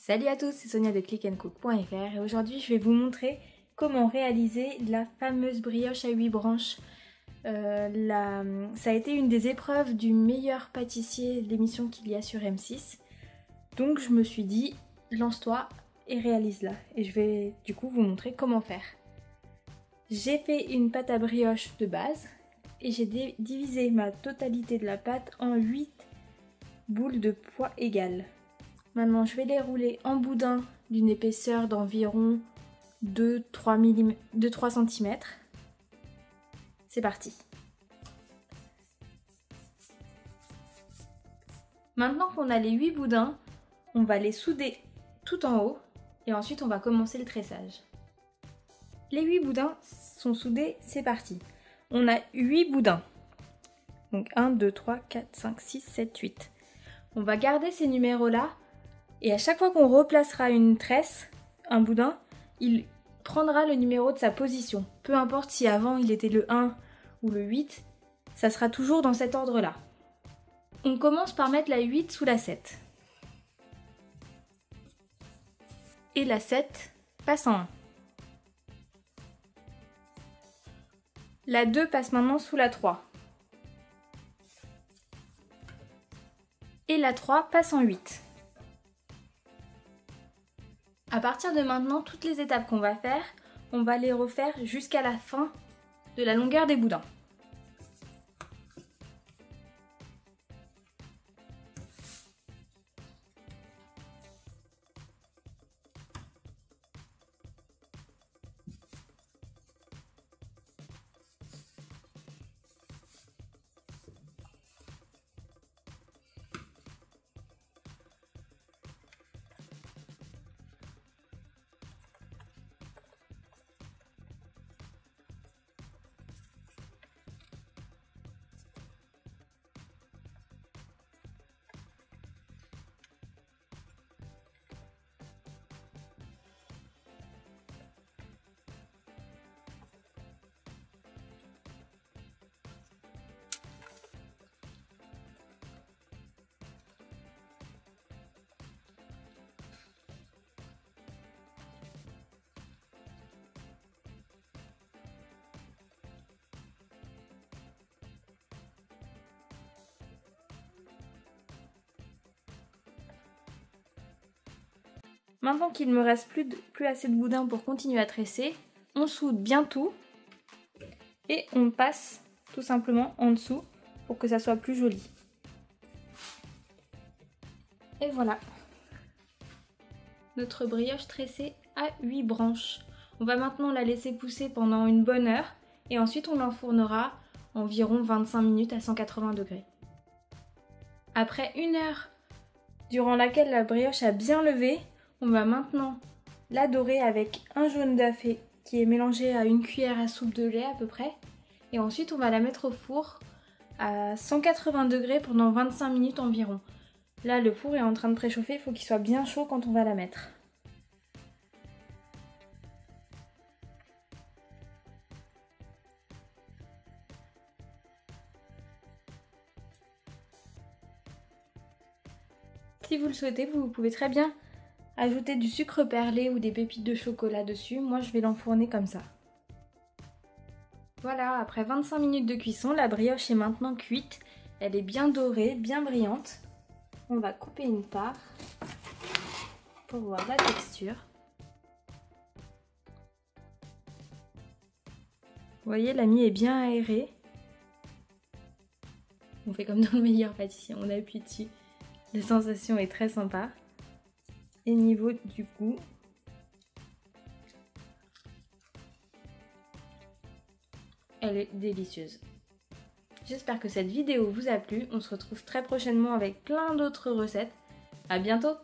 Salut à tous, c'est Sonia de clickandcook.fr et aujourd'hui je vais vous montrer comment réaliser la fameuse brioche à 8 branches. Ça a été une des épreuves du meilleur pâtissier de l'émission qu'il y a sur M6. Donc je me suis dit, lance-toi et réalise-la. Et je vais du coup vous montrer comment faire. J'ai fait une pâte à brioche de base et j'ai divisé ma totalité de la pâte en 8 boules de poids égales. Maintenant, je vais les rouler en boudin d'une épaisseur d'environ 2-3 cm. C'est parti. Maintenant qu'on a les 8 boudins, on va les souder tout en haut et ensuite on va commencer le tressage. Les 8 boudins sont soudés, c'est parti. On a 8 boudins. Donc 1, 2, 3, 4, 5, 6, 7, 8. On va garder ces numéros-là. Et à chaque fois qu'on replacera une tresse, un boudin, il prendra le numéro de sa position. Peu importe si avant il était le 1 ou le 8, ça sera toujours dans cet ordre-là. On commence par mettre la 8 sous la 7. Et la 7 passe en 1. La 2 passe maintenant sous la 3. Et la 3 passe en 8. À partir de maintenant, toutes les étapes qu'on va faire, on va les refaire jusqu'à la fin de la longueur des boudins. Maintenant qu'il ne me reste plus assez de boudin pour continuer à tresser, on soude bien tout et on passe tout simplement en dessous pour que ça soit plus joli. Et voilà, notre brioche tressée à 8 branches. On va maintenant la laisser pousser pendant une bonne heure et ensuite on l'enfournera environ 25 minutes à 180 degrés. Après une heure durant laquelle la brioche a bien levé, on va maintenant la dorer avec un jaune d'œuf qui est mélangé à une cuillère à soupe de lait à peu près. Et ensuite on va la mettre au four à 180 degrés pendant 25 minutes environ. Là le four est en train de préchauffer, il faut qu'il soit bien chaud quand on va la mettre. Si vous le souhaitez, vous pouvez très bien ajouter du sucre perlé ou des pépites de chocolat dessus. Moi je vais l'enfourner comme ça. Voilà, après 25 minutes de cuisson, la brioche est maintenant cuite. Elle est bien dorée, bien brillante. On va couper une part pour voir la texture. Vous voyez, la mie est bien aérée. On fait comme dans le meilleur pâtissier, on appuie dessus. La sensation est très sympa. Et niveau du goût, elle est délicieuse. J'espère que cette vidéo vous a plu. On se retrouve très prochainement avec plein d'autres recettes. À bientôt!